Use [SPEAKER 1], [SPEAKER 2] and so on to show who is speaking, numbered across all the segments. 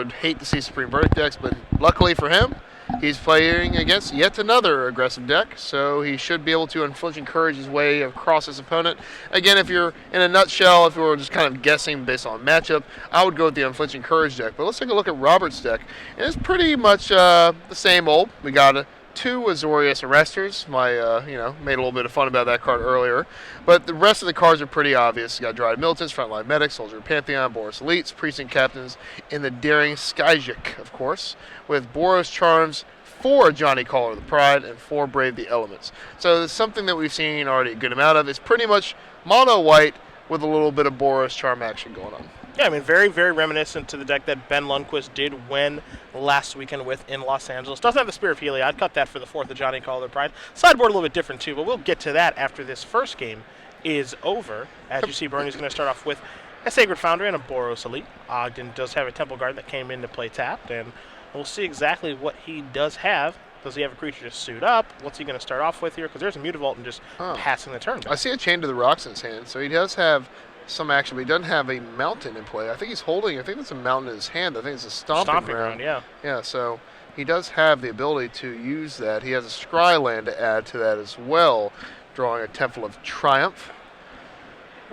[SPEAKER 1] would hate to see Supreme Verdict decks, but luckily for him, he's playing against yet another aggressive deck, so he should be able to unflinching courage his way across his opponent. Again, if you're in a nutshell, if we were just kind of guessing based on matchup, I would go with the unflinching courage deck. But let's take a look at Robert's deck, and it's pretty much the same old. We got 2 Azorius Arresters. Made a little bit of fun about that card earlier. But the rest of the cards are pretty obvious. You got Dryad Militants, Frontline Medics, Soldier of Pantheon, Boros Elites, Precinct Captains, and the Daring Skyjik, of course, with Boros Charms, 4 Johnny Caller the Pride, and 4 Brave the Elements. So it's something that we've seen already a good amount of. It's pretty much mono white with a little bit of Boros Charm action going on.
[SPEAKER 2] Yeah, I mean, very, very reminiscent to the deck that Ben Lundquist did win last weekend with in Los Angeles. Doesn't have the Spirit of Heliod. I'd cut that for the 4th of Johnny Caller Pride. Sideboard a little bit different, too, but we'll get to that after this first game is over. As you see, Bernie's going to start off with a Sacred Foundry and a Boros Elite. Ogden does have a Temple Guard that came in to play tapped, and we'll see exactly what he does have. Does he have a creature to suit up? What's he going to start off with here? Because there's a Mutavault and just passing the turn.
[SPEAKER 1] I see a Chain to the Rocks in his hand, so he does have some action, but he doesn't have a mountain in play. I think that's a mountain in his hand. I think it's a stomping ground.
[SPEAKER 2] Yeah.
[SPEAKER 1] Yeah, so he does have the ability to use that. He has a Scry land to add to that as well, drawing a Temple of Triumph.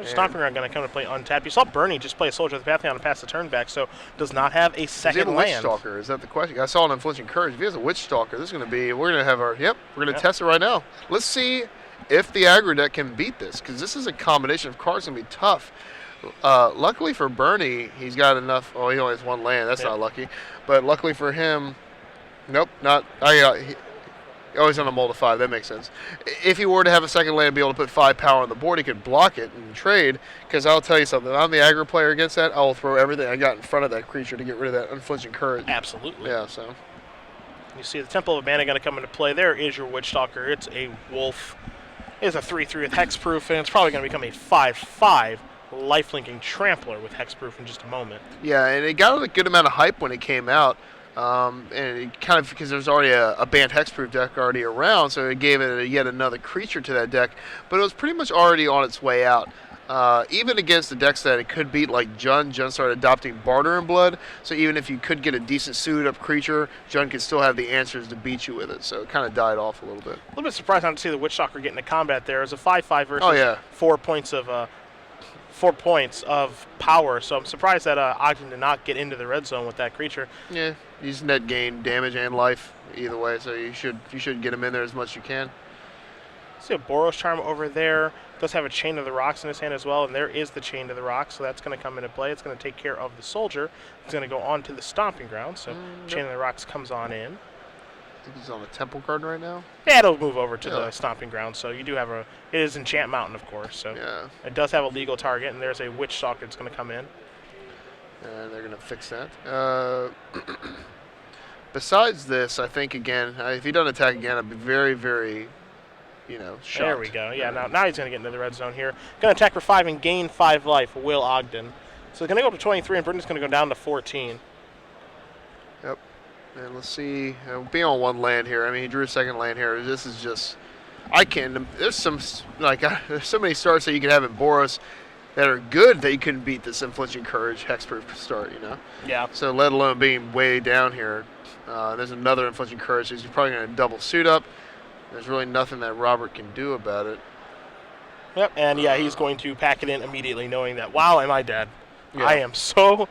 [SPEAKER 2] Stomping Ground going to come to play untapped. You saw Bernie just play a Soldier of the Pantheon and pass the turn back, so does not have a second land.
[SPEAKER 1] Does he have a Witch Stalker? Is that the question? I saw an Unflinching Courage. If he has a Witch Stalker, this is going to be, we're going to have our, we're going to test it right now. Let's see if the aggro deck can beat this, because this is a combination of cards going to be tough. Luckily for Bernie, he's got enough. Oh, he only has 1 land. That's not lucky. But luckily for him, nope, not. He's on a mold of 5. That makes sense. If he were to have a second land and be able to put 5 power on the board, he could block it and trade. Because I'll tell you something. If I'm the aggro player against that, I will throw everything I got in front of that creature to get rid of that Unflinching Courage.
[SPEAKER 2] Absolutely.
[SPEAKER 1] Yeah, so.
[SPEAKER 2] You see the Temple of Mana going to come into play. There is your Witch Stalker. It's a wolf. It's a 3/3 with Hexproof, and it's probably going to become a 5/5 lifelinking Trampler with Hexproof in just a moment.
[SPEAKER 1] Yeah, and it got a good amount of hype when it came out. And it kind of, because there's already a banned Hexproof deck already around, so it gave it yet another creature to that deck. But it was pretty much already on its way out. Even against the decks that it could beat, like Jund started adopting Barter in Blood. So even if you could get a decent suited up creature, Jund could still have the answers to beat you with it. So it kind of died off a little bit.
[SPEAKER 2] A little bit surprised not to see the Witch Stalker get into combat there. It was a 5/5 versus 4 points of 4 points of power, so I'm surprised that Ogden did not get into the red zone with that creature.
[SPEAKER 1] Yeah, he's net gain damage and life either way, so you should get him in there as much as you can.
[SPEAKER 2] See a Boros Charm over there. Does have a Chain of the Rocks in his hand as well, and there is the Chain to the Rocks, so that's going to come into play. It's going to take care of the Soldier. It's going to go on to the Stomping Ground, so Chain of the Rocks comes on in.
[SPEAKER 1] I think he's on a Temple card right now.
[SPEAKER 2] Yeah, it'll move over to the Stomping Ground. So you do have it is Enchant Mountain, of course. So it does have a legal target, and there's a Witch Stalker that's going to come in.
[SPEAKER 1] And they're going to fix that. Besides this, I think, again, if he doesn't attack again, I'd be very, very, shocked.
[SPEAKER 2] There we go. Yeah, now he's going to get into the red zone here. Going to attack for 5 and gain 5 life, Will Ogden. So he's going to go up to 23, and Brittany's going to go down to 14.
[SPEAKER 1] Yep. And let's see, being on 1 land here. I mean, he drew a second land here. This is just, there's so many starts that you can have in Boros that are good that you couldn't beat this Unflinching Courage Hexproof start,
[SPEAKER 2] Yeah.
[SPEAKER 1] So let alone being way down here. There's another Unflinching Courage, so he's probably going to double suit up. There's really nothing that Robert can do about it.
[SPEAKER 2] Yep, and he's going to pack it in immediately, knowing that, wow, am I dead? Yeah. I am so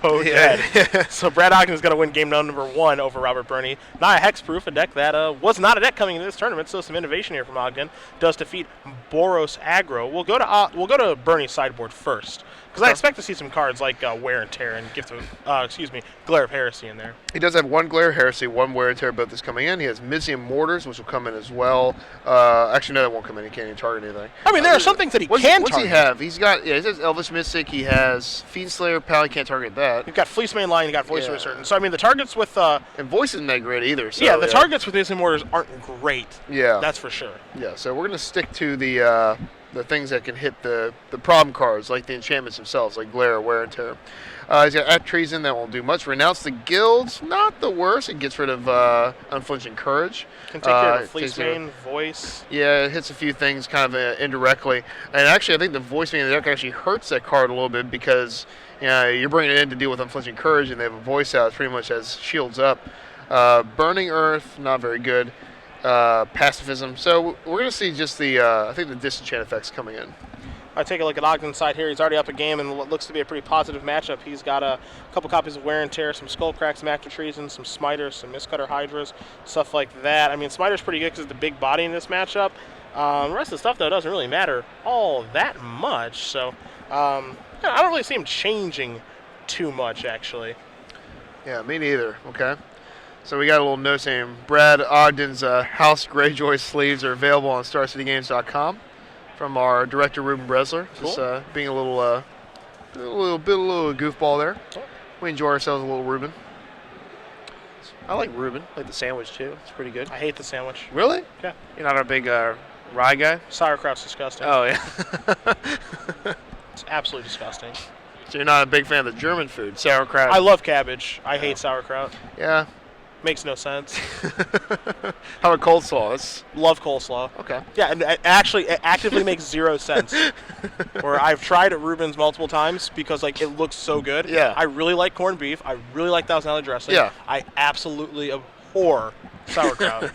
[SPEAKER 2] dead. So Brad Ogden is going to win game number 1 over Robert Berni. Not a Hexproof, a deck that was not a deck coming into this tournament, so some innovation here from Ogden. Does defeat Boros aggro. We'll go to Berni's sideboard first, because I expect to see some cards like Wear and Tear and Glare of Heresy in there.
[SPEAKER 1] He does have 1 Glare of Heresy, 1 Wear and Tear, both this coming in. He has Mysium Mortars, which will come in as well. Actually, no, that won't come in. He can't even target anything.
[SPEAKER 2] I mean, there are some things that he can target.
[SPEAKER 1] What's he have? He's got, he has Elvish Mystic. He has Fiend Slayer, Pal. He can't target that.
[SPEAKER 2] You've got Fleece Main Line. You've got Voice of a Certain. So, I mean, the targets with...
[SPEAKER 1] and Voice isn't that great either. So,
[SPEAKER 2] targets with Mysium Mortars aren't great.
[SPEAKER 1] Yeah.
[SPEAKER 2] That's for sure.
[SPEAKER 1] Yeah, so we're going to stick to the the things that can hit the problem cards, like the enchantments themselves, like Glare, Wear and Tear. He's got Act Treason, that won't do much. Renounce the Guilds, not the worst. It gets rid of Unflinching Courage.
[SPEAKER 2] Can take care of Fleece Mane, Voice.
[SPEAKER 1] Yeah, it hits a few things kind of indirectly. And actually, I think the Voice Mane in the deck actually hurts that card a little bit because you're bringing it in to deal with Unflinching Courage, and they have a Voice out. It pretty much has shields up. Burning Earth, not very good. Pacifism. So we're going to see just I think the disenchant effects coming in.
[SPEAKER 2] I take a look at Ogden's side here. He's already up a game in what looks to be a pretty positive matchup. He's got a couple copies of Wear and Tear, some Skullcracks, some Act of Treason, some Smiters, some Mistcutter Hydras, stuff like that. I mean, Smiters pretty good because it's the big body in this matchup. The rest of the stuff, though, doesn't really matter all that much. So I don't really see him changing too much, actually.
[SPEAKER 1] Yeah, me neither. Okay. So we got a little note saying Brad Ogden's House Greyjoy sleeves are available on StarCityGames.com from our director Ruben Bresler.
[SPEAKER 2] Cool.
[SPEAKER 1] Just being a little goofball there.
[SPEAKER 2] Cool.
[SPEAKER 1] We enjoy ourselves a little, Ruben. I like Ruben. I like the sandwich too. It's pretty good.
[SPEAKER 2] I hate the sandwich.
[SPEAKER 1] Really?
[SPEAKER 2] Yeah.
[SPEAKER 1] You're not a big rye guy?
[SPEAKER 2] Sauerkraut's disgusting.
[SPEAKER 1] Oh yeah.
[SPEAKER 2] It's absolutely disgusting.
[SPEAKER 1] So you're not a big fan of the German food, sauerkraut?
[SPEAKER 2] I love cabbage. I hate sauerkraut.
[SPEAKER 1] Yeah.
[SPEAKER 2] Makes no sense.
[SPEAKER 1] How about coleslaw?
[SPEAKER 2] Love coleslaw.
[SPEAKER 1] Okay.
[SPEAKER 2] Yeah, and it actively makes zero sense. Where I've tried at Reuben's multiple times because like it looks so good.
[SPEAKER 1] Yeah.
[SPEAKER 2] I really like corned beef. I really like Thousand Island dressing.
[SPEAKER 1] Yeah.
[SPEAKER 2] I absolutely abhor sauerkraut.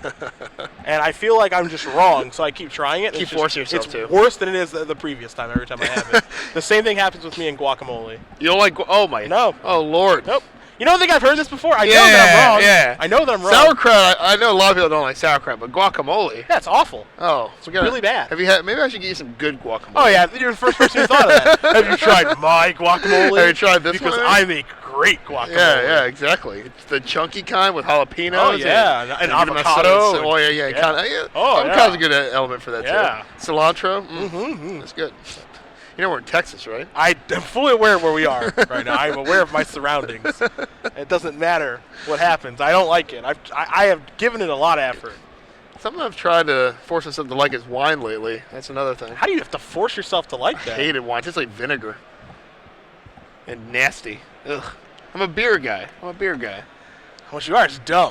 [SPEAKER 2] And I feel like I'm just wrong, so I keep trying it.
[SPEAKER 1] Keep forcing yourself to.
[SPEAKER 2] It's worse than it is the previous time every time I have it. The same thing happens with me in guacamole.
[SPEAKER 1] You don't like? Oh my.
[SPEAKER 2] No.
[SPEAKER 1] Oh Lord.
[SPEAKER 2] Nope. You don't think I've heard this before? I know that I'm wrong.
[SPEAKER 1] Yeah.
[SPEAKER 2] I know that I'm wrong.
[SPEAKER 1] Sauerkraut. I know a lot of people don't like sauerkraut, but guacamole.
[SPEAKER 2] That's awful.
[SPEAKER 1] Oh,
[SPEAKER 2] It's really bad.
[SPEAKER 1] Have you had? Maybe I should get you some good guacamole.
[SPEAKER 2] Oh yeah, you're the first person who thought of that. Have you tried my guacamole?
[SPEAKER 1] Have you tried this
[SPEAKER 2] because
[SPEAKER 1] one?
[SPEAKER 2] Because I make great guacamole.
[SPEAKER 1] Yeah, exactly. It's the chunky kind with jalapenos.
[SPEAKER 2] Oh yeah, and avocado.
[SPEAKER 1] Oh yeah. Avocado's a good element for that too. Cilantro. That's good. You know we're in Texas, right?
[SPEAKER 2] I'm fully aware of where we are right now. I'm aware of my surroundings. It doesn't matter what happens. I don't like it. I have given it a lot of effort.
[SPEAKER 1] Something I've tried to force myself to like is wine lately. That's another thing.
[SPEAKER 2] How do you have to force yourself to like that?
[SPEAKER 1] I hated wine. It tastes like vinegar. And nasty. Ugh. I'm a beer guy.
[SPEAKER 2] What you are is dumb.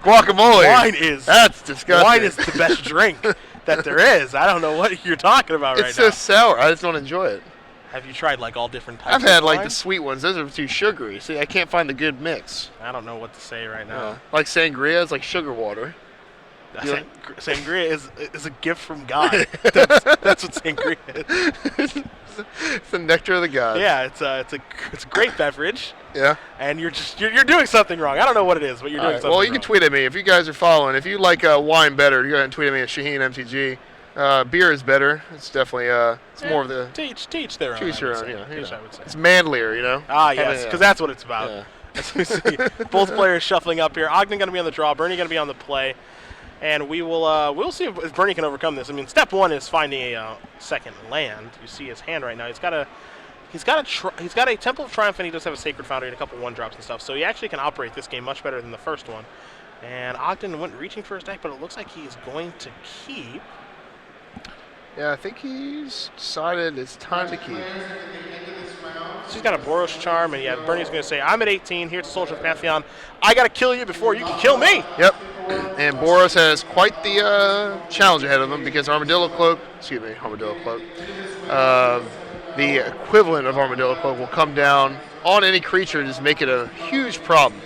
[SPEAKER 1] Guacamole. That's disgusting.
[SPEAKER 2] Wine is the best drink that there is. I don't know what you're talking about right now.
[SPEAKER 1] It's so sour. I just don't enjoy it.
[SPEAKER 2] Have you tried like all different types
[SPEAKER 1] I've had
[SPEAKER 2] of wine?
[SPEAKER 1] like the sweet ones. Those are too sugary. See, I can't find the good mix.
[SPEAKER 2] I don't know what to say right now.
[SPEAKER 1] Like sangria is like sugar water.
[SPEAKER 2] Sangria is a gift from God. That's what sangria is.
[SPEAKER 1] It's the nectar of the gods.
[SPEAKER 2] Yeah, it's a great beverage.
[SPEAKER 1] Yeah.
[SPEAKER 2] And you're doing something wrong. I don't know what it is, but you're doing something wrong.
[SPEAKER 1] Well, you can tweet at me if you guys are following. If you like wine better, you go ahead and tweet at me at Shaheen MTG. Beer is better. It's definitely it's more of the
[SPEAKER 2] teach their own.
[SPEAKER 1] Teach your own.
[SPEAKER 2] I would say.
[SPEAKER 1] It's manlier, you know.
[SPEAKER 2] Ah, yes, because that's what it's about.
[SPEAKER 1] Yeah.
[SPEAKER 2] As we see, both players shuffling up here. Ogden going to be on the draw. Berni going to be on the play. And we'll see if Berni can overcome this. I mean, step one is finding a second land. You see his hand right now. He's got a Temple of Triumph, and he does have a Sacred Foundry and a couple 1-drops and stuff. So he actually can operate this game much better than the first one. And Ogden went reaching for his deck, but it looks like he's going to keep.
[SPEAKER 1] Yeah, I think he's decided it's time to keep.
[SPEAKER 2] So he's got a Boros Charm, and yeah, Berni's going to say, I'm at 18, here's the Soldier of Pantheon. I got to kill you before you can kill me.
[SPEAKER 1] Yep. And Boros has quite the challenge ahead of him because Armadillo Cloak, the equivalent of Armadillo Cloak will come down on any creature and just make it a huge problem.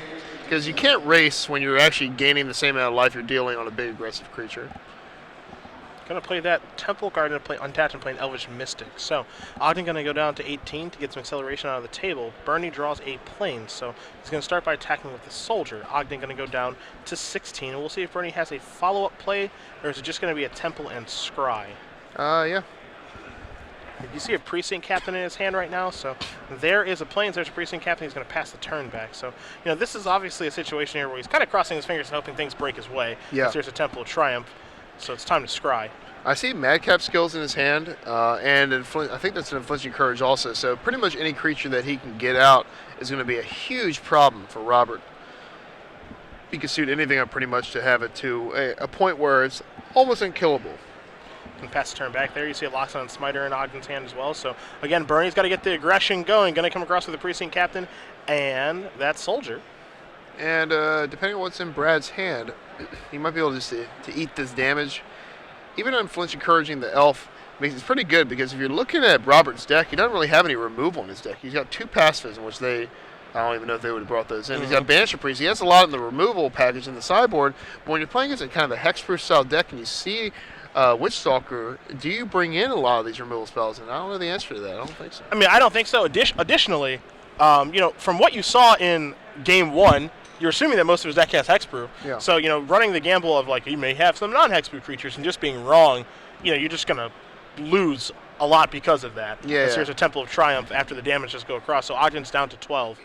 [SPEAKER 1] Because you can't race when you're actually gaining the same amount of life you're dealing on a big aggressive creature.
[SPEAKER 2] Going to play that Temple Guard and play untap and play an Elvish Mystic. So Ogden going to go down to 18 to get some acceleration out of the table. Berni draws a plane, so he's going to start by attacking with the Soldier. Ogden going to go down to 16, and we'll see if Berni has a follow-up play, or is it just going to be a Temple and Scry?
[SPEAKER 1] Yeah.
[SPEAKER 2] You see a Precinct Captain in his hand right now, so there is a Plains, there's a Precinct Captain, he's going to pass the turn back. So, this is obviously a situation here where he's kind of crossing his fingers and hoping things break his way.
[SPEAKER 1] Yeah.
[SPEAKER 2] There's a Temple of Triumph, so it's time to scry.
[SPEAKER 1] I see Madcap skills in his hand, and I think that's an Influencing Courage also. So pretty much any creature that he can get out is going to be a huge problem for Robert. He can suit anything up pretty much to have it to a point where it's almost unkillable.
[SPEAKER 2] can pass the turn back there. You see it locks on Smiter in Ogden's hand as well. So, again, Berni's got to get the aggression going. Going to come across with the Precinct Captain and that Soldier.
[SPEAKER 1] And depending on what's in Brad's hand, he might be able just to eat this damage. Even unflinch encouraging the elf makes it pretty good, because if you're looking at Robert's deck, he doesn't really have any removal in his deck. He's got 2 pacifism, which I don't even know if they would have brought those in. He's got Banisher Priest. He has a lot in the removal package in the sideboard. But when you're playing against a kind of a hexproof style deck and you see Witchstalker, do you bring in a lot of these removal spells? And I don't know the answer to that. I don't think so.
[SPEAKER 2] I mean, I don't think so. Additionally, from what you saw in Game 1, you're assuming that most of his deck has hexproof.
[SPEAKER 1] Yeah.
[SPEAKER 2] So, running the gamble of, like, you may have some non-hexproof creatures and just being wrong, you're just going to lose a lot because of that.
[SPEAKER 1] Yeah.
[SPEAKER 2] Here's a Temple of Triumph after the damage just go across. So Ogden's down to 12.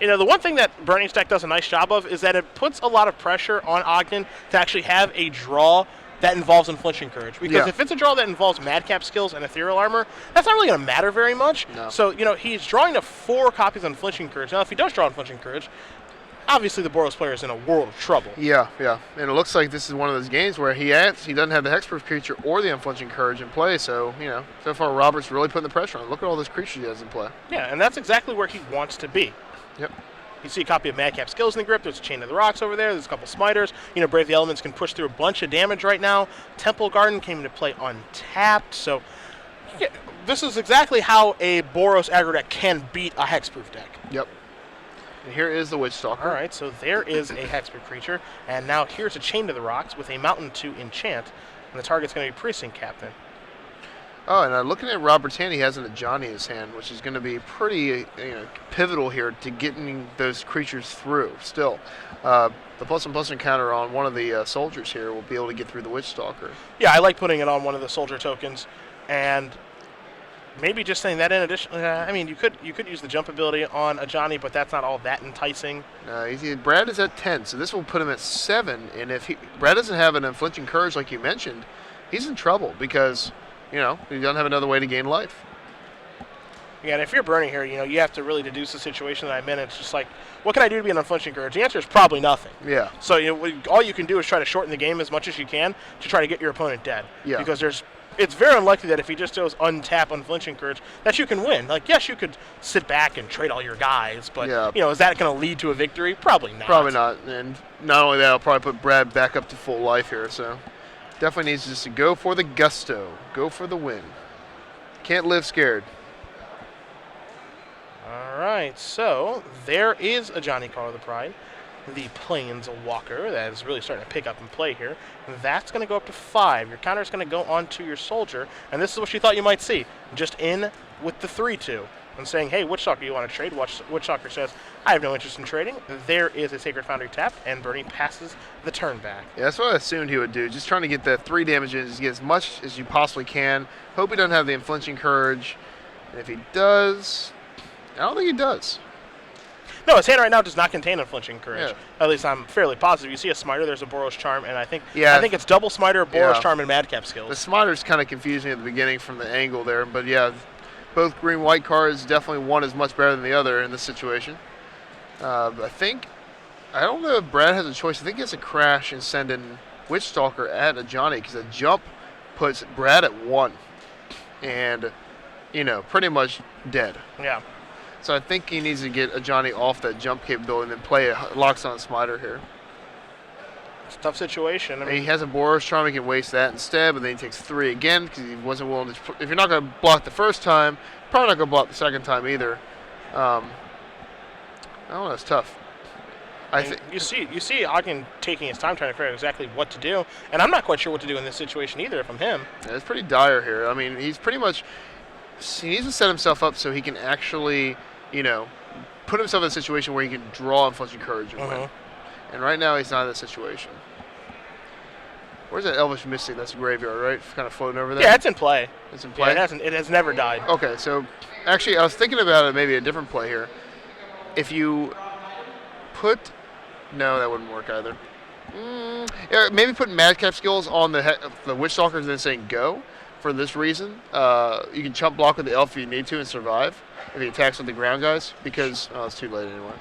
[SPEAKER 2] The one thing that Berni's deck does a nice job of is that it puts a lot of pressure on Ogden to actually have a draw that involves Unflinch Encourage. Because if it's a draw that involves Madcap skills and Ethereal Armor, that's not really going to matter very much.
[SPEAKER 1] No.
[SPEAKER 2] So, he's drawing to 4 copies of Unflinch Encourage. Now, if he does draw Unflinch Encourage, obviously the Boros player is in a world of trouble.
[SPEAKER 1] Yeah. And it looks like this is one of those games where he doesn't have the hexproof creature or the unflinching courage in play. So, so far Robert's really putting the pressure on. Look at all those creatures he has in play.
[SPEAKER 2] Yeah, and that's exactly where he wants to be.
[SPEAKER 1] Yep.
[SPEAKER 2] You see a copy of Madcap Skills in the grip. There's a Chain of the Rocks over there. There's a couple Smiters. Brave the Elements can push through a bunch of damage right now. Temple Garden came into play untapped. So, this is exactly how a Boros aggro deck can beat a hexproof deck.
[SPEAKER 1] Yep. And here is the Witchstalker.
[SPEAKER 2] All right, so there is a hexproof creature. And now here's a Chain to the Rocks with a Mountain to enchant. And the target's going to be Precinct Captain.
[SPEAKER 1] Oh, and looking at Robert's hand, he has an Ajani in his hand, which is going to be pretty pivotal here to getting those creatures through still. The +1/+1 encounter on one of the soldiers here will be able to get through the Witchstalker.
[SPEAKER 2] Yeah, I like putting it on one of the soldier tokens. And maybe just saying that in addition, you could use the jump ability on Ajani, but that's not all that enticing.
[SPEAKER 1] Brad is at 10, so this will put him at 7. And if Brad doesn't have an unflinching courage like you mentioned, he's in trouble because he doesn't have another way to gain life.
[SPEAKER 2] Yeah, and if you're Berni here, you have to really deduce the situation that I'm in. It's just like, what can I do to be an unflinching courage? The answer is probably nothing.
[SPEAKER 1] Yeah.
[SPEAKER 2] So all you can do is try to shorten the game as much as you can to try to get your opponent dead.
[SPEAKER 1] Yeah.
[SPEAKER 2] Because it's very unlikely that if he just does untap unflinching courage that you can win. Like, yes, you could sit back and trade all your guys, but is that going to lead to a victory? Probably not.
[SPEAKER 1] Probably not. And not only that, I'll probably put Brad back up to full life here. So definitely needs just to go for the gusto, go for the win. Can't live scared.
[SPEAKER 2] All right, so there is a Johnny Call of the Pride, the Planeswalker that is really starting to pick up and play here. That's going to go up to 5. Your counter is going to go onto your soldier, and this is what you thought you might see. Just in with the 3/2 and saying, hey, Witchstalker, you want to trade? Witchstalker says, I have no interest in trading. There is a Sacred Foundry tapped, and Berni passes the turn back.
[SPEAKER 1] Yeah, that's what I assumed he would do. Just trying to get that 3 damage in, just get as much as you possibly can. Hope he doesn't have the unflinching courage. And if he does, I don't think he does.
[SPEAKER 2] No, his hand right now does not contain Unflinching Courage.
[SPEAKER 1] Yeah.
[SPEAKER 2] At least I'm fairly positive. You see a Smiter, there's a Boros Charm, and I think it's double Smiter, Boros Charm, and Madcap skills.
[SPEAKER 1] The Smiter's kind of confusing at the beginning from the angle there, but yeah, both green-white cards, definitely one is much better than the other in this situation. I don't know if Brad has a choice. I think he has to crash and send in Witchstalker at Ajani, because a jump puts Brad at 1 and, pretty much dead.
[SPEAKER 2] Yeah.
[SPEAKER 1] So I think he needs to get Ajani off that jump capability and then play a locks on Smiter here.
[SPEAKER 2] It's a tough situation.
[SPEAKER 1] He has a Boros Charm, he can waste that instead, but then he takes 3 again because he wasn't willing to. If you're not going to block the first time, probably not going to block the second time either. I don't know, it's tough.
[SPEAKER 2] You see Ogden taking his time trying to figure out exactly what to do, and I'm not quite sure what to do in this situation either if I'm him.
[SPEAKER 1] Yeah, it's pretty dire here. I mean, he's pretty much. He needs to set himself up so he can actually, put himself in a situation where he can draw Unflinching Courage and win. And right now, he's not in that situation. Where's that Elvish Mystic? That's a graveyard, right? Kind of floating over there?
[SPEAKER 2] Yeah, it's in play.
[SPEAKER 1] It's in play?
[SPEAKER 2] Yeah, it has never died.
[SPEAKER 1] Okay, so actually, I was thinking about it, maybe a different play here. If you put. No, that wouldn't work either. Maybe put Madcap skills on the Witchstalkers and then saying go. For this reason, you can chump block with the elf if you need to and survive if he attacks with the ground guys, because it's too late anyway.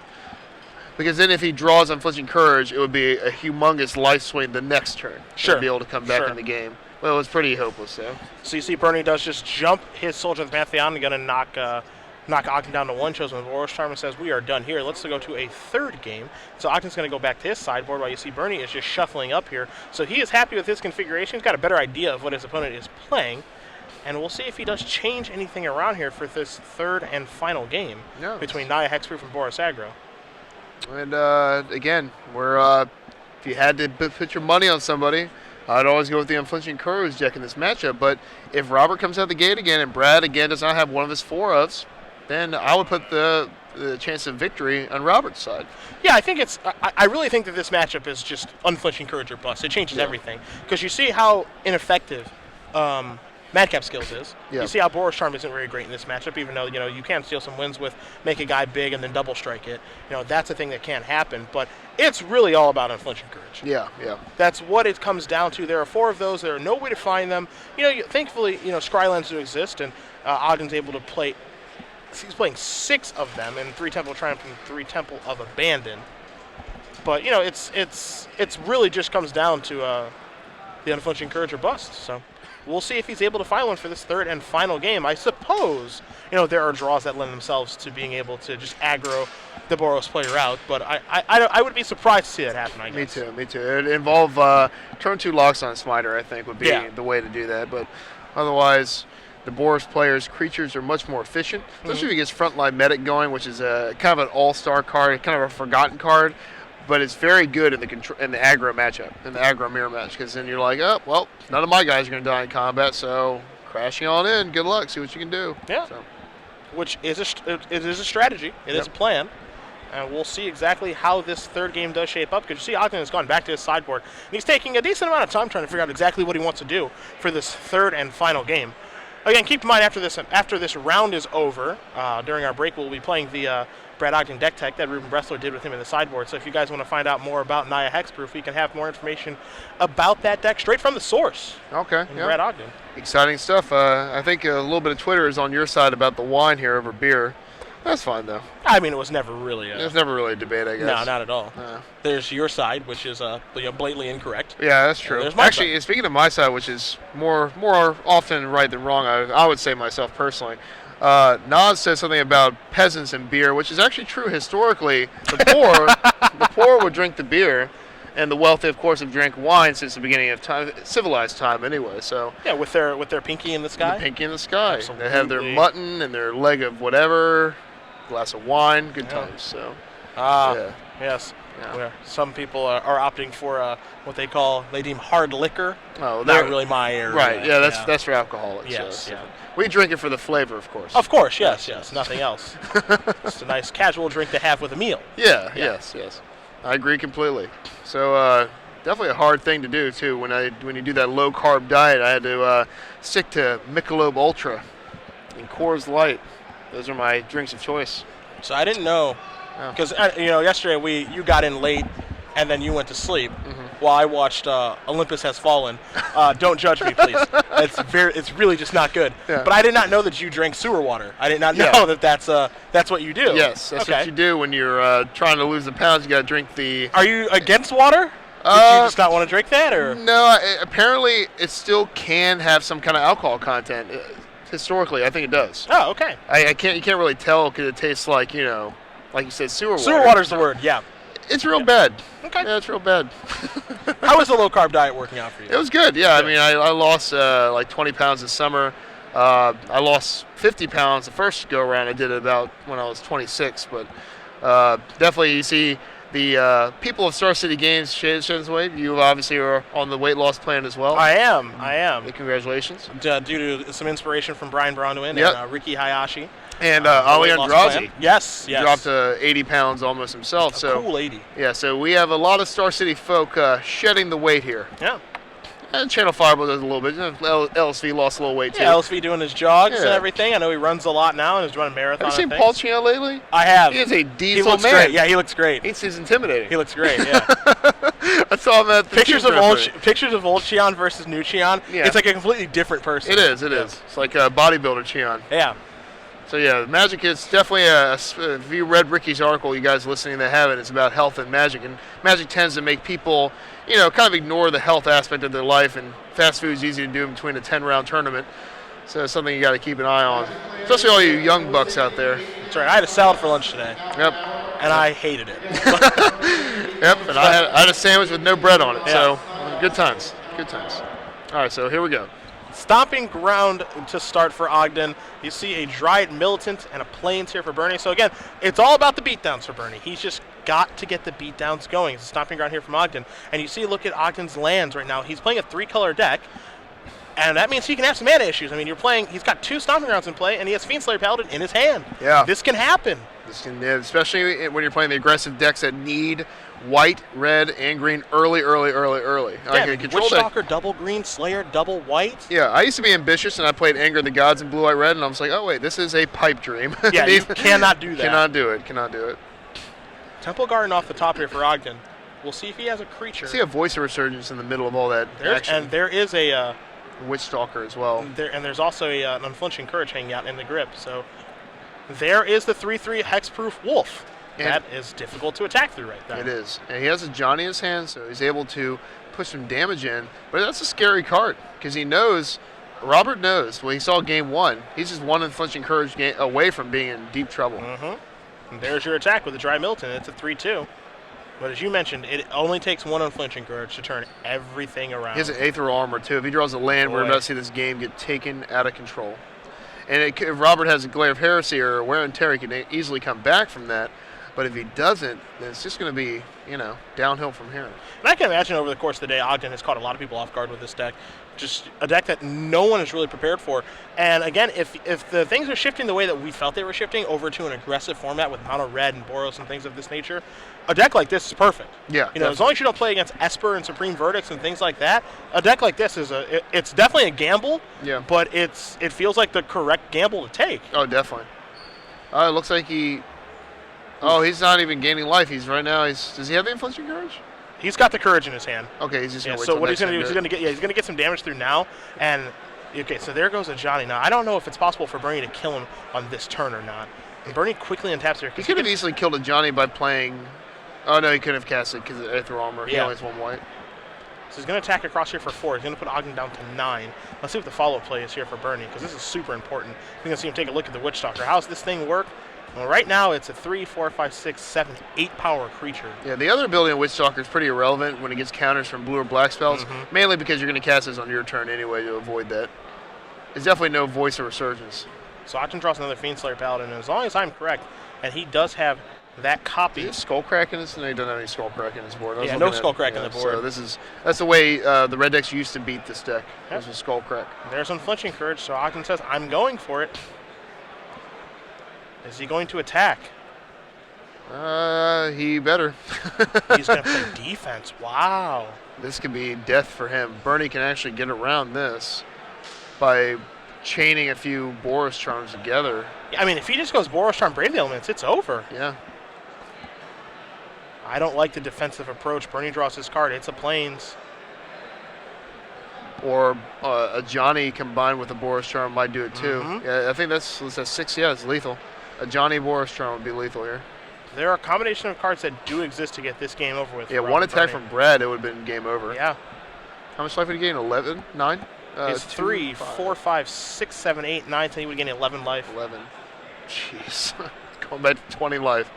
[SPEAKER 1] Because then if he draws Unflinching Courage, it would be a humongous life swing the next turn.
[SPEAKER 2] Sure.
[SPEAKER 1] To be able to come back in the game. Well, it was pretty hopeless, though.
[SPEAKER 2] So you see Berni does just jump his Soldier of the Pantheon and going to knock Ogden down to 1. Chosen with Boros Charm and says, we are done here. Let's go to a third game. So Ogden's going to go back to his sideboard while you see Berni is just shuffling up here. So he is happy with his configuration. He's got a better idea of what his opponent is playing. And we'll see if he does change anything around here for this third and final game between Naya Hexproof and Boros Aggro.
[SPEAKER 1] And again, if you had to put your money on somebody, I'd always go with the Unflinching Courage deck in this matchup. But if Robert comes out the gate again and Brad again does not have one of his 4-ofs, then I would put the chance of victory on Robert's side.
[SPEAKER 2] Yeah, I think I really think that this matchup is just Unflinching Courage or bust. It changes everything. Because you see how ineffective Madcap Skills is. You see how Boros Charm isn't very great in this matchup, even though you can steal some wins with make a guy big and then double strike it. That's a thing that can't happen. But it's really all about Unflinching Courage.
[SPEAKER 1] Yeah.
[SPEAKER 2] That's what it comes down to. There are 4 of those. There are no way to find them. Thankfully, Scrylands do exist, and Ogden's able to play. He's playing 6 of them in 3 Temple of Triumph and 3 Temple of Abandon. But it's really just comes down to the Unflinching Courage or bust. So we'll see if he's able to find one for this third and final game. I suppose there are draws that lend themselves to being able to just aggro the Boros player out, but I would be surprised to see that happen. I guess.
[SPEAKER 1] Me too. It'd involve turn 2 locks on a Smiter, I think, would be the way to do that. But otherwise, the Boros player's creatures are much more efficient, especially if he gets Frontline Medic going, which is kind of an all-star card, kind of a forgotten card, but it's very good in the aggro matchup, in the aggro mirror match, because then you're like, oh, well, none of my guys are going to die in combat, so crashing on in, good luck, see what you can do.
[SPEAKER 2] Yeah,
[SPEAKER 1] so.
[SPEAKER 2] Which is it is a strategy, it is a plan, and we'll see exactly how this third game does shape up, because you see Ogden has gone back to his sideboard, and he's taking a decent amount of time trying to figure out exactly what he wants to do for this third and final game. Again, keep in mind after this round is over, during our break, we'll be playing the Brad Ogden deck tech that Ruben Bressler did with him in the sideboard. So if you guys want to find out more about Naya Hexproof, we can have more information about that deck straight from the source.
[SPEAKER 1] Okay.
[SPEAKER 2] Brad Ogden.
[SPEAKER 1] Exciting stuff. I think a little bit of Twitter is on your side about the wine here over beer. That's fine, though.
[SPEAKER 2] I mean, it was never really
[SPEAKER 1] a debate, I guess.
[SPEAKER 2] No, not at all. There's your side, which is blatantly incorrect.
[SPEAKER 1] Yeah, that's true. Actually, side. Speaking of my side, which is more often right than wrong, I would say myself personally. Nas says something about peasants and beer, which is actually true historically. The poor would drink the beer, and the wealthy, of course, have drank wine since the beginning of time, civilized time, anyway. So
[SPEAKER 2] yeah, with their pinky in the sky.
[SPEAKER 1] The pinky in the sky.
[SPEAKER 2] Absolutely.
[SPEAKER 1] They have their mutton and their leg of whatever, glass of wine, good times. So
[SPEAKER 2] yes. Yeah. Where some people are opting for what they deem hard liquor.
[SPEAKER 1] Oh,
[SPEAKER 2] not really my area.
[SPEAKER 1] Right. Yeah, that's for alcoholics.
[SPEAKER 2] Yes.
[SPEAKER 1] Yeah. We drink it for the flavor, of course.
[SPEAKER 2] Of course. Yes. Nothing else. Just a nice casual drink to have with a meal.
[SPEAKER 1] Yeah. Yes. I agree completely. So definitely a hard thing to do too. When you do that low carb diet, I had to stick to Michelob Ultra and Coors Light. Those are my drinks of choice.
[SPEAKER 2] So I didn't know. Because yesterday you got in late, and then you went to sleep while I watched Olympus Has Fallen. Don't judge me, please. It's really just not good.
[SPEAKER 1] Yeah.
[SPEAKER 2] But I did not know that you drank sewer water. I did not know that's what you do.
[SPEAKER 1] Yes, that's what you do when you're trying to lose the pounds. You got to drink the.
[SPEAKER 2] Are you against water? Did you just not want to drink that, or?
[SPEAKER 1] No, apparently it still can have some kind of alcohol content. Historically, I think it does.
[SPEAKER 2] Oh, okay.
[SPEAKER 1] You can't really tell because it tastes like like you said, sewer water.
[SPEAKER 2] Sewer water's the word, yeah.
[SPEAKER 1] It's real bad.
[SPEAKER 2] Okay.
[SPEAKER 1] Yeah, it's real bad.
[SPEAKER 2] How was the low-carb diet working out for you?
[SPEAKER 1] It was good, yeah. I mean, I lost like 20 pounds this summer. I lost 50 pounds the first go-around. I did it about when I was 26. But definitely you see the people of Star City Games shedding this weight. You obviously are on the weight loss plan as well.
[SPEAKER 2] I am.
[SPEAKER 1] Congratulations.
[SPEAKER 2] Due to some inspiration from Brian Bronwyn and Ricky Hayashi.
[SPEAKER 1] And Ali Andrazi.
[SPEAKER 2] Yes.
[SPEAKER 1] Dropped to 80 pounds almost himself.
[SPEAKER 2] Cool 80.
[SPEAKER 1] Yeah, so we have a lot of Star City folk shedding the weight here.
[SPEAKER 2] Yeah.
[SPEAKER 1] And Channel Fireball does a little bit. LSV lost a little weight too.
[SPEAKER 2] Yeah, LSV doing his jogs and everything. I know he runs a lot now and is running marathons.
[SPEAKER 1] Have you seen Paul Chian lately?
[SPEAKER 2] I have.
[SPEAKER 1] He is a diesel
[SPEAKER 2] he looks
[SPEAKER 1] man.
[SPEAKER 2] Great. Yeah, he looks great.
[SPEAKER 1] He's intimidating.
[SPEAKER 2] He looks great. Yeah.
[SPEAKER 1] I saw him at the
[SPEAKER 2] pictures of old Chian versus new Chian.
[SPEAKER 1] Yeah.
[SPEAKER 2] It's like a completely different person.
[SPEAKER 1] It is. It's like a bodybuilder Chian.
[SPEAKER 2] Yeah.
[SPEAKER 1] So yeah, Magic is definitely if you read Ricky's article, you guys listening that have it, it's about health and Magic, and Magic tends to make people, kind of ignore the health aspect of their life, and fast food is easy to do in between a 10-round tournament. So it's something you got to keep an eye on, especially all you young bucks out there.
[SPEAKER 2] That's right. I had a salad for lunch today.
[SPEAKER 1] Yep.
[SPEAKER 2] And I hated it.
[SPEAKER 1] Yep. And I had a sandwich with no bread on it.
[SPEAKER 2] Yeah.
[SPEAKER 1] So good times. Good times. All right. So here we go.
[SPEAKER 2] Stomping ground to start for Ogden. You see a Dryad Militant and a Plains here for Berni. So again, it's all about the beatdowns for Berni. He's just got to get the beatdowns going. It's a stomping ground here from Ogden. And you see, look at Ogden's lands right now. He's playing a 3-color deck. And that means he can have some mana issues. I mean, he's got 2 Stomping Grounds in play, and he has Fiendslayer Paladin in his hand.
[SPEAKER 1] Yeah.
[SPEAKER 2] This can happen.
[SPEAKER 1] Especially when you're playing the aggressive decks that need white, red, and green early.
[SPEAKER 2] Yeah, Witchstalker, double green, Slayer, double white.
[SPEAKER 1] Yeah, I used to be ambitious, and I played Anger of the Gods in blue, white, red, and I was like, oh, wait, this is a pipe dream.
[SPEAKER 2] Yeah, you cannot do that.
[SPEAKER 1] Cannot do it.
[SPEAKER 2] Temple Garden off the top here for Ogden. We'll see if he has a creature.
[SPEAKER 1] I see a Voice of Resurgence in the middle of all that action.
[SPEAKER 2] And there is a...
[SPEAKER 1] Witchstalker as well.
[SPEAKER 2] There's also an Unflinching Courage hanging out in the grip. So there is the 3/3 Hexproof Wolf. And that is difficult to attack through right there.
[SPEAKER 1] It is. And he has a Johnny in his hand, so he's able to put some damage in. But that's a scary card because Robert knows when he saw game 1, he's just one Unflinching Courage away from being in deep trouble.
[SPEAKER 2] Mm-hmm. And there's your attack with the Dry Milton. It's a 3/2. But as you mentioned, it only takes 1 Unflinching Courage to turn everything around.
[SPEAKER 1] He has an Aetheral Armor, too. If he draws a land, we're about to see this game get taken out of control. And if Robert has a Glare of Heresy or a Wear and Tear, he can easily come back from that. But if he doesn't, then it's just going to be, downhill from here.
[SPEAKER 2] And I can imagine over the course of the day, Ogden has caught a lot of people off guard with this deck. Just a deck that no one is really prepared for. And again, if the things are shifting the way that we felt they were shifting over to an aggressive format with mono red and Boros and things of this nature, a deck like this is perfect.
[SPEAKER 1] Yeah.
[SPEAKER 2] As long as you don't play against Esper and Supreme Verdicts and things like that, a deck like this it's definitely a gamble.
[SPEAKER 1] Yeah.
[SPEAKER 2] But it feels like the correct gamble to take.
[SPEAKER 1] Oh, definitely. It looks like he's not even gaining life. Does he have the Unflinching Courage?
[SPEAKER 2] He's got the Courage in his hand.
[SPEAKER 1] Okay, he's just going to wait.
[SPEAKER 2] So what he's going to do is he's going to get some damage through now. And okay, so there goes a Johnny. Now I don't know if it's possible for Berni to kill him on this turn or not. And Berni quickly untaps here.
[SPEAKER 1] He could have easily killed a Johnny by playing. Oh no, he couldn't have cast it because of Aetheral Armor. He only has 1 white.
[SPEAKER 2] So he's going to attack across here for 4. He's going to put Ogden down to 9. Let's see what the follow-up play is here for Berni, because this is super important. We're going to see him take a look at the Witchstalker. How does this thing work? Well, right now it's a 3, 4, 5, 6, 7, 8 power creature.
[SPEAKER 1] Yeah, the other ability in Witchstalker is pretty irrelevant when it gets counters from blue or black spells, mainly because you're going to cast this on your turn anyway to avoid that. There's definitely no Voice of Resurgence.
[SPEAKER 2] So Ogden draws another Fiendslayer Paladin, and as long as I'm correct, and he does have that copy.
[SPEAKER 1] Is Skullcrack in this? No, he doesn't have any Skullcrack in his board.
[SPEAKER 2] Yeah, no Skullcrack in the board.
[SPEAKER 1] So that's the way the red decks used to beat this deck. Yep. This was Skullcrack.
[SPEAKER 2] There's Unflinching Courage, so Ogden says, I'm going for it. Is he going to attack?
[SPEAKER 1] He better.
[SPEAKER 2] He's going to play defense. Wow.
[SPEAKER 1] This could be death for him. Berni can actually get around this by chaining a few Boros Charms together.
[SPEAKER 2] I mean, if he just goes Boros Charm, Brave the Elements, it's over.
[SPEAKER 1] Yeah.
[SPEAKER 2] I don't like the defensive approach. Berni draws his card. It's a Plains.
[SPEAKER 1] Or a Johnny combined with a Boros Charm might do it too. Yeah, I think that's 6. Yeah, it's lethal. A Johnny Boros Charm would be lethal here.
[SPEAKER 2] There are a combination of cards that do exist to get this game over with.
[SPEAKER 1] Yeah, one attack from Brad, it would have been game over.
[SPEAKER 2] Yeah.
[SPEAKER 1] How much life would he gain? 11? 9?
[SPEAKER 2] It's 3, 4, 5, 6, 7, 8, 9, 10. He would gain 11 life.
[SPEAKER 1] 11. Jeez. Going back to 20 life.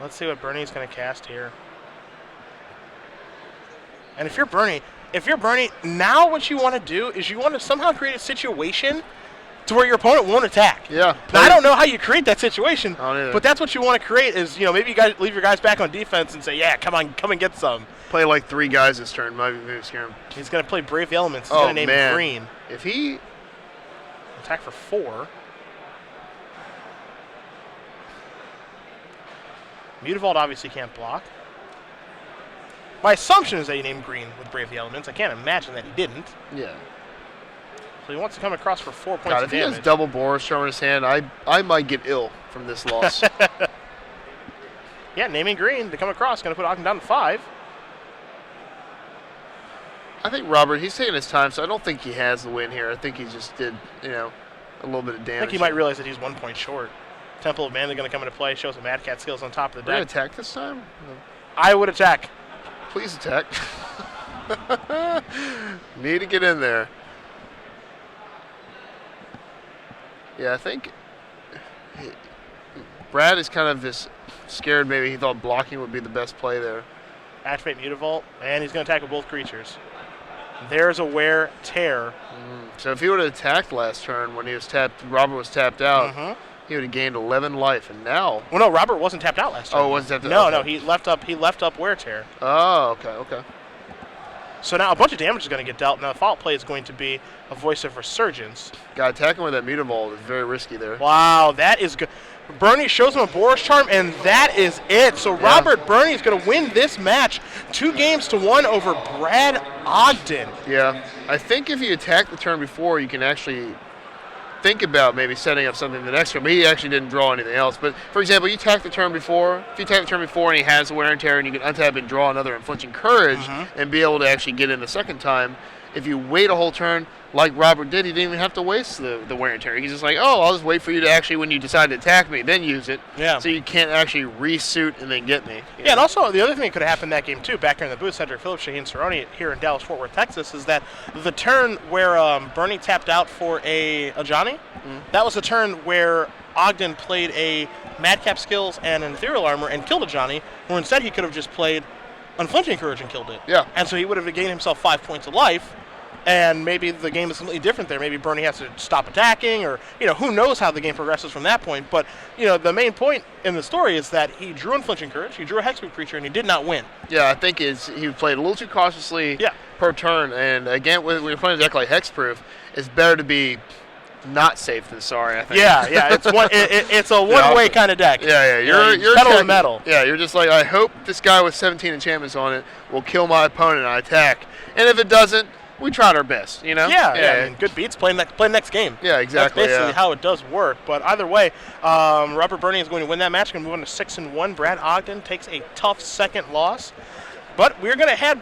[SPEAKER 2] Let's see what Berni's going to cast here. And if you're Berni, now what you want to do is you want to somehow create a situation to where your opponent won't attack.
[SPEAKER 1] Yeah.
[SPEAKER 2] Now, I don't know how you create that situation,
[SPEAKER 1] but
[SPEAKER 2] that's what you want to create is, maybe you guys leave your guys back on defense and say, yeah, come and get some.
[SPEAKER 1] Play like 3 guys this turn. Maybe scare him.
[SPEAKER 2] He's going to play Brave the Elements. He's going to name him Green.
[SPEAKER 1] If he...
[SPEAKER 2] Attack for 4. Mutavault obviously can't block. My assumption is that he named Green with Brave the Elements. I can't imagine that he didn't.
[SPEAKER 1] Yeah.
[SPEAKER 2] So he wants to come across for 4 points of damage.
[SPEAKER 1] If he has double Boros Charm in his hand, I might get ill from this loss.
[SPEAKER 2] Yeah, naming Green to come across. Going to put Ogden down to 5.
[SPEAKER 1] I think Robert, he's taking his time, so I don't think he has the win here. I think he just did, a little bit of damage.
[SPEAKER 2] I think he might realize that he's 1 point short. Temple of Manly going to come into play, show some Mad Cat skills on top of the
[SPEAKER 1] We're
[SPEAKER 2] deck.
[SPEAKER 1] going to attack this time?
[SPEAKER 2] I would attack.
[SPEAKER 1] Please attack. Need to get in there. Yeah, I think Brad is kind of just scared. Maybe he thought blocking would be the best play there.
[SPEAKER 2] Activate Mutavault, and he's going to attack with both creatures. There's a Wear Tear.
[SPEAKER 1] So if he would have attacked last turn when he was tapped, Robert was tapped out, he would have gained 11 life, and now.
[SPEAKER 2] Well, no, Robert wasn't tapped out last turn.
[SPEAKER 1] Oh, wasn't tapped
[SPEAKER 2] out?
[SPEAKER 1] out?
[SPEAKER 2] No, he left up Wear Tear.
[SPEAKER 1] Oh, okay.
[SPEAKER 2] So now a bunch of damage is going to get dealt. Now the follow-up play is going to be a Voice of Resurgence.
[SPEAKER 1] God, attacking with that Mutavault is very risky there.
[SPEAKER 2] Wow, that is good. Berni shows him a Boros Charm, and that is it. So Robert Berni is going to win this match 2-1 over Brad Ogden.
[SPEAKER 1] Yeah, I think if you attack the turn before, you can actually think about maybe setting up something the next turn. But he actually didn't draw anything else. But for example, you attack the turn before. If you attack the turn before and he has the Wear and Tear, and you can untap and draw another Unflinching Courage and be able to actually get in the second time. If you wait a whole turn, like Robert did, he didn't even have to waste the Wear and Tear. He's just like, oh, I'll just wait for you to actually, when you decide to attack me, then use it.
[SPEAKER 2] Yeah.
[SPEAKER 1] So you can't actually resuit and then get me.
[SPEAKER 2] Yeah, and also the other thing that could have happened in that game too, back here in the booth, Cedric Phillips, Shaheen Cerrone here in Dallas, Fort Worth, Texas, is that the turn where Berni tapped out for a Johnny, that was the turn where Ogden played a Madcap Skills and an Ethereal Armor and killed a Johnny, where instead he could have just played Unflinching Courage and killed it.
[SPEAKER 1] Yeah.
[SPEAKER 2] And so he would have gained himself 5 points of life. And maybe the game is completely different there. Maybe Berni has to stop attacking, or who knows how the game progresses from that point. But the main point in the story is that he drew Unflinching Courage, he drew a Hexproof creature, and he did not win.
[SPEAKER 1] Yeah, I think he played a little too cautiously per turn. And again, when you're playing a deck like Hexproof, it's better to be not safe than sorry, I think.
[SPEAKER 2] Yeah, it's a one-way kind of deck.
[SPEAKER 1] Yeah, you're
[SPEAKER 2] pedal to metal.
[SPEAKER 1] Yeah, you're just like, I hope this guy with 17 enchantments on it will kill my opponent and I attack. And if it doesn't, we tried our best, Yeah.
[SPEAKER 2] I mean, good beats, play next game.
[SPEAKER 1] Yeah, exactly.
[SPEAKER 2] That's basically how it does work. But either way, Robert Berni is going to win that match. Going to move on to 6-1. Brad Ogden takes a tough second loss. But we're gonna head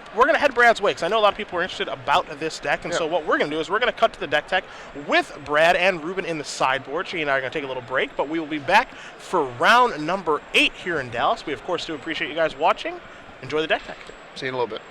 [SPEAKER 2] Brad's way, because I know a lot of people are interested about this deck, and so what we're gonna do is we're gonna cut to the deck tech with Brad and Ruben in the sideboard. She and I are gonna take a little break, but we will be back for round number 8 here in Dallas. We of course do appreciate you guys watching. Enjoy the deck tech.
[SPEAKER 1] See you in a little bit.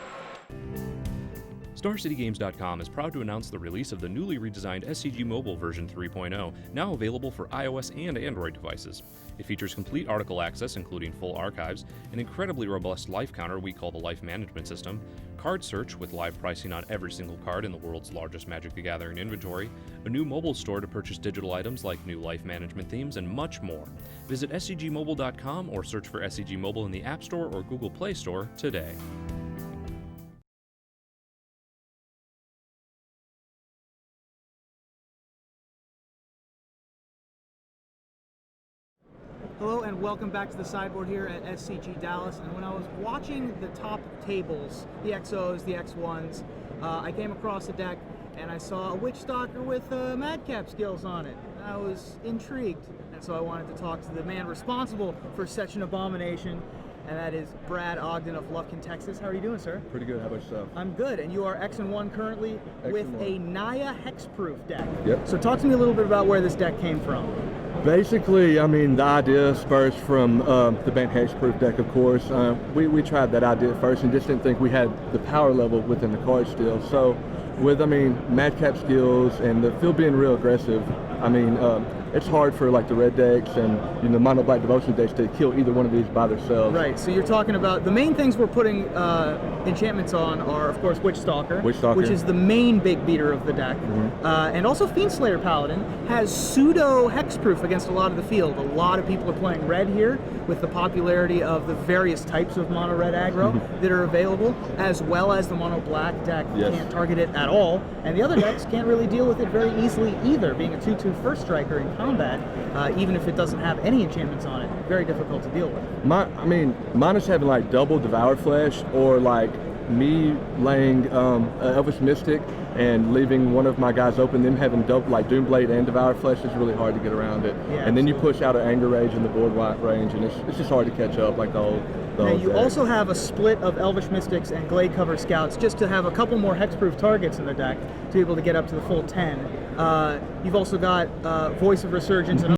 [SPEAKER 3] StarCityGames.com is proud to announce the release of the newly redesigned SCG Mobile version 3.0, now available for iOS and Android devices. It features complete article access, including full archives, an incredibly robust life counter we call the Life Management System, card search with live pricing on every single card in the world's largest Magic the Gathering inventory, a new mobile store to purchase digital items like new life management themes, and much more. Visit SCGMobile.com or search for SCG Mobile in the App Store or Google Play Store today.
[SPEAKER 4] Hello and welcome back to the sideboard here at SCG Dallas. And when I was watching the top tables, the XOs, the X1s, I came across a deck and I saw a Witch Stalker with Madcap skills on it. I was intrigued, and so I wanted to talk to the man responsible for such an abomination, and that is Brad Ogden of Lufkin, Texas. How are you doing, sir?
[SPEAKER 5] Pretty good. How about yourself?
[SPEAKER 4] I'm good, and you are X-1 currently with a Naya Hexproof deck.
[SPEAKER 5] Yep.
[SPEAKER 4] So talk to me a little bit about where this deck came from.
[SPEAKER 5] Basically, I mean, the idea spurs from the Bant Hexproof deck, of course. We tried that idea first and just didn't think we had the power level within the card still. So with, Madcap skills and the field being real aggressive, it's hard for like the red decks and mono black devotion decks to kill either one of these by themselves.
[SPEAKER 4] Right. So you're talking about the main things we're putting enchantments on are, of course, Witch Stalker, which is the main big beater of the deck, and also Fiendslayer Paladin has pseudo hexproof against a lot of the field. A lot of people are playing red here with the popularity of the various types of mono red aggro that are available, as well as the mono black deck can't target it at all, and the other decks can't really deal with it very easily either, being a 2/2 first striker in combat, even if it doesn't have any enchantments on it. Very difficult to deal with.
[SPEAKER 5] Mine is having like double Devoured Flesh or like me laying Elvish Mystic and leaving one of my guys open, them having like Doomblade and Devour Flesh is really hard to get around it.
[SPEAKER 4] Yeah,
[SPEAKER 5] and then you push out an Anger Rage in the board white range, and it's just hard to catch up like the whole.
[SPEAKER 4] Now you also have a split of Elvish Mystics and Glade Cover Scouts just to have a couple more hexproof targets in the deck to be able to get up to the full 10. You've also got Voice of Resurgence and